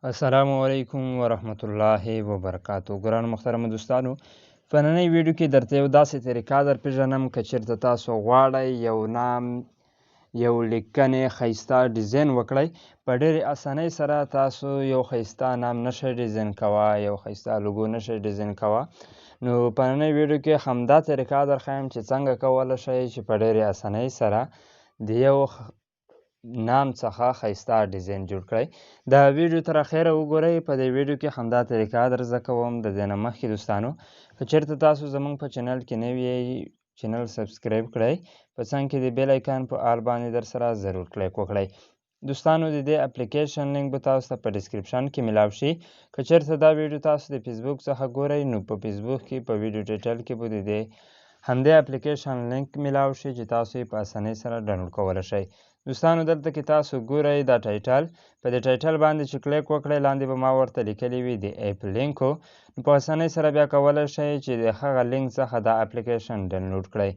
السلام علیکم ورحمت الله وبرکاتو. ګرانو محترمو دوستانو، په نننۍ ویډیو کې درته یو داسې طریقه در پېژنم که چېرته تاسو غواړئ یو نام یو لیکنې ښایسته ډیزاین وکړئ، په ډېرې اسانۍ سره تاسو یو ښایسته نام نشئ ډیزاین کوه، یو ښایسته لوګو نشئ ډیزاین کوه. نو په نننۍ ویډیو کې همدا طریقه در ښیم چې څنګه کولی شئ چې په ډېرې اسانۍ سره د یو نام څخه ښایسته ډیزاین جوړ کړئ. دا ویډیو تر اخره وګورئ. په دې ویډیو کې همدا طریقه در زده کوم. د دې نه مخکې دوستانو، که چېرته تاسو زمونږ په چینل کې نوي یئ، چینل سبسکريب کړئ، په څنګ کې د بیل آیکن په آل باندې در سره ضرور کلیک وکړئ. دوستانو، د دې اپلیکیشن لینک به تاسو ته په ډسکرپشن کې میلاو شي. که چېرته دا ویډیو تاسو د فیسبوک څخه ګورئ، نو په فیسبوک کې په ویډیو ټایټل کې به د دې همدې اپلیکیشن لینک میلاو شي چې تاسو یې په اسانۍ سره ډاونلوډ کولی شئ. دوستانو، دلته کې تاسو ګورئ دا ټایټل، په دې ټایټل باندې چې کلیک وکړئ، لاندې به ما ورته لیکلی وي د ایپ لینکو. نو په اسانۍ سره بیا کولی شئ چې د هغه لینک څخه دا اپلیکیشن ډاونلوډ کړئ.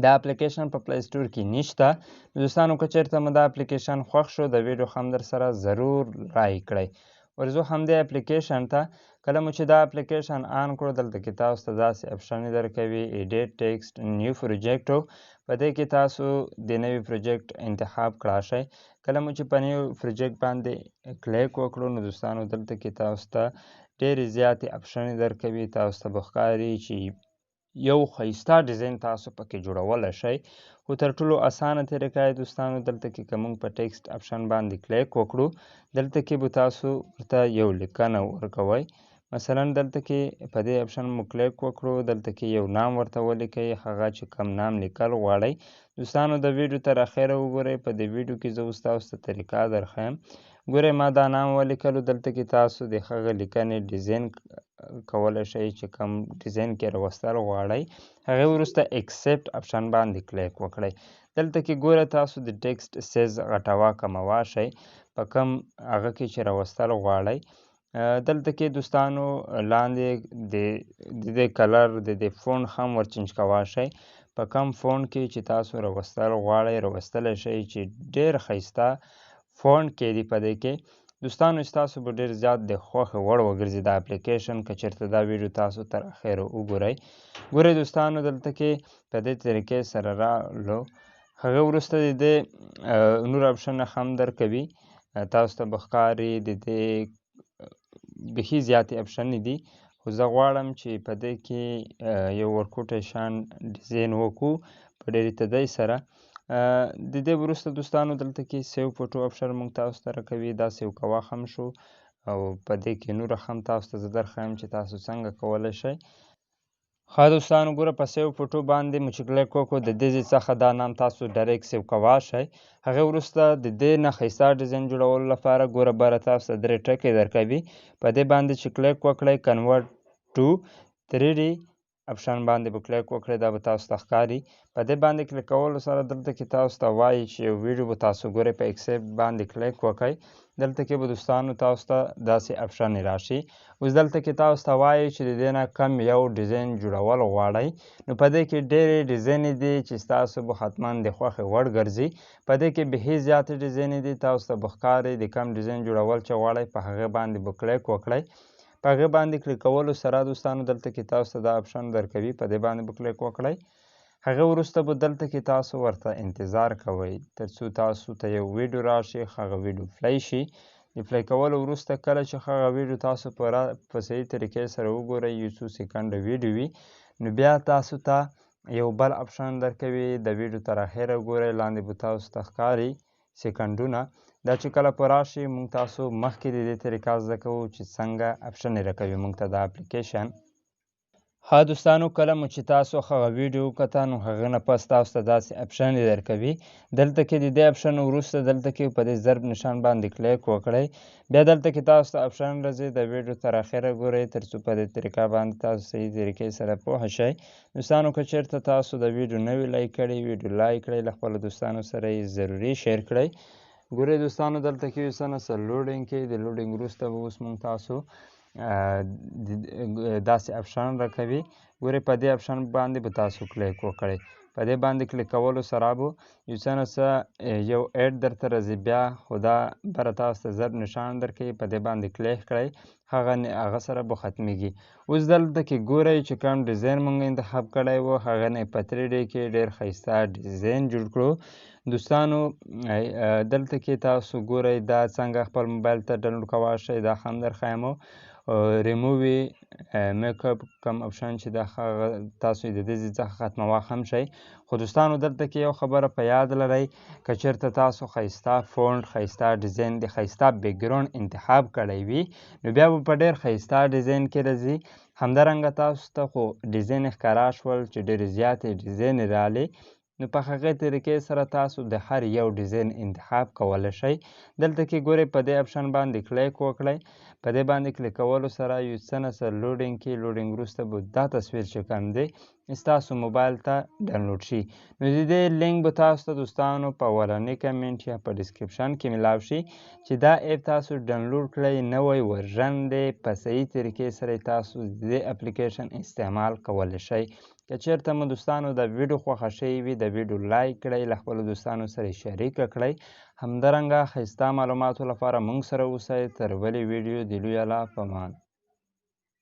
دا اپلیکیشن په پلی سټور کې نشته. دوستانو، که چېرته مو دا اپلیکیشن خوښ شو، د ویډیو هم در سره ضرور لایک کړئ. ورځو همدې اپلیکیشن ته. کله مو چې دا اپلیکیشن آن کړو، دلته کې تاسو ته داسې اپشنې درکوي: ایډیټ ټیکسټ، نیو پروجیکټو. په دې کې تاسو د نوي پروجیکټ انتخاب کړای شئ. کله مو چې په نیو پروجیکټ باندې کلیک وکړو، نو دوستانو دلته کې تاسو ته ډېرې زیاتې اپشنې درکوي. تاسو ته به ښکاري چې یو ښایسته ډیزاین تاسو پکې جوړولی شئ. خو تر ټولو اسانه طریقه یې دوستانو، دلته کې که موږ په ټیکسټ اپشن باندې کلیک وکړو، دلته کې به تاسو ورته یو لیکنه ورکوئ. مثلا دلته کې په دې اپشن مو کلیک وکړو، دلته کې یو نام ورته ولیکئ، هغه چې کوم نام لیکل غواړئ. دوستانو، د ویډیو تر اخره وګورئ. په دې ویډیو کې زه اوس تاسو ته طریقه درښیم. ګورئ، ما دا نام ولیکلو. دلته کې تاسو د هغه لیکنې ډیزاین کولی شئ چې کوم ډیزاین کې راوستل غواړئ. هغې وروسته اکسپټ اپشن باندې کلیک وکړئ. دلته کې ګوره تاسو د ټیکسټ سیز غټوه کموه شئ په کوم هغه کې چې راوستل غواړئ. دلته کې دوستانو لاندې د دې کلر د دې فونټ هم ور چینج کوه شئ. په کوم فونټ کې چې تاسو راوستل غواړئ راوستلی شئ چې ډېر ښایسته فونټ کې دي. په دې کې دوستانو ستاسو به ډېر زیات د خوښې وړ وګرځي دا اپلیکیشن، که چېرته دا ویډیو تاسو تر اخره وګورئ. ګورئ دوستانو، دلته کې په دې طریقې سره راغلو. هغې وروسته د دې نور اپشنونه هم درکوي. تاسو ته به ښکاري د دې بیخي زیاتې اپشنې دي، خو زه غواړم چې په دې کې یو ورکوټی شان ډیزاین وکړو په ډېرې تدۍ سره. د دې وروسته دوستانو دلته کې سیو فوټو اپشن موږ تاسو ته راکوي. دا سیو کوه هم شو، او په دې کې نوره هم تاسو ته زه درښیم چې تاسو څنګه کولی شئ. ښه دوستانو، ګوره په سیو فوټو باندې مو چې کلیک وکړو، د دې ځای څخه دا نام تاسو ډایرکټ سیو کوه شئ. هغې وروسته د دې نه ښایسته ډیزاین جوړولو لپاره ګوره بره تاسو ته 3 ټکي درکوي. په دې باندې چې کلیک وکړئ، کنورټ ټو 3D اپشن باندې به کلیک وکړئ. دا به تاسو ته ښکاري. په دې باندې کلیک کولو سره دلته کې تاسو ته وایي چې یو ویډیو به تاسو ګورئ. په اکسپټ باندې کلیک وکړئ. دلته کې به دوستانو تاسو ته داسې اپشنې راشي. اوس دلته کې تاسو ته وایي چې د دې نه کم یو ډیزاین جوړول غواړئ. نو په دې کې ډېرې ډیزاینې دي چې ستاسو به حتما د خوښې وړ ګرځي. په دې کې بیخي زیاتې ډیزاینې دي. تاسو ته به ښکاري د کم ډیزاین جوړول چې غواړئ، په هغې باندې به کلیک وکړئ. په هغې باندې کلیک کولو سره دوستانو دلته کې تاسو ته دا اپشن درکوي. په دې باندې به کلیک وکړئ. هغې وروسته به دلته کې تاسو ورته انتظار کوئ تر څو تاسو ته یو ویډیو راشي، هغه ویډیو پلی شي. د پلی کولو وروسته کله چې هغه ویډیو تاسو په صحیح طریقې سره وګورئ، یو څو سیکنډه ویډیو وي، نو بیا تاسو ته یو بل اپشن درکوي. د ویډیو تر اخره ګورئ، لاندې به تاسو ته ښکاري سیکنډونه. دا چې کله په راشي، موږ تاسو مخکې د دې طریقه زده کوو چې څنګه اپشنې راکوي موږ ته دا اپلیکیشن. ها دوستانو، کله مو چې تاسو هغه ویډیو وکته، نو هغه نه پس تاسو ته داسې اپشنې درکوي. دلته کې د دې اپشن وروسته دلته کې په دې ضرب نشان باندې کلیک وکړئ. بیا دلته کې تاسو ته اپشن راځي. د ویډیو تر اخره ګورئ تر څو په دې طریقه باندې تاسو صحیح طریقې سره پوه شئ. دوستانو، که چېرته تاسو د ویډیو نه وي لایک کړی، ویډیو لایک کړئ، له خپلو دوستانو سره یې ضروري شیر کړئ. ګورئ دوستانو، دلته کې اوس نه څه لوډینګ کې د لوډینګ وروسته به اوس موږ تاسو داسې اپشن راکوي. ګورئ، په دې اپشن باندې به تاسو کلیک وکړئ. په دې باندې کلیک کولو سره به یو څه نه څه یو ایډ درته راځي بیا خو دا بره تاسو ته ضرب نښان درکوي په دې باندې کلیک کړئ هغه سره به ختمیږي. اوس دلته کې ګورئ چې کوم ډیزاین مونږ انتخاب کړی و هغه نه په 3D کې ډېر ښایسته ډیزاین جوړ کړو. دوستانو دلته کې تاسو ګورئ دا څنګه خپل موبایل ته ډاونلوډ کولی شئ دا هم درښیمو ریمووي میک اپ کوم اپشن چې دا هغه تاسو د دې څخه ختموه هم شئ. خو دوستانو دلته کې یو خبره په یاد لرئ که چېرته تاسو ښایسته فونټ ښایسته ډیزاین د ښایسته بیکګراونډ انتخاب کړی وي نو بیا به په ډېر ښایسته ډیزاین کې راځي. همدارنګه تاسو ته خو ډیزاین ښکاره شول چې ډېرې زیاتې ډیزاین رالې نو په هغې طریقې سره تاسو د هر یو ډیزاین انتخاب کولی شئ. دلته کې ګورئ په دې اپشن باندې کلیک وکړئ په دې باندې کلیک کولو سره یو څه نه څه لوډینګ کې لوډینګ وروسته به دا تصویر چې کوم دی ستاسو موبایل ته ډاونلوډ شي. نو د دې لینک به تاسو ته دوستانو په اولنی کمنټ یا په ډسکرپشن کې میلاو شي چې دا اپ تاسو ډاونلوډ کړئ نوی ورژن دی په صحیح طریقې سره تاسو د دې اپلیکیشن استعمال کولی شئ. که چېرته مو دوستانو دا ویډیو خوښه شوې وي د ویډیو لایک کړئ له خپلو دوستانو سره شریکه کړئ. همدارنګه ښایسته معلوماتو لپاره موږ سره اوسئ تر بلې ویډیو د لوی الله په امان.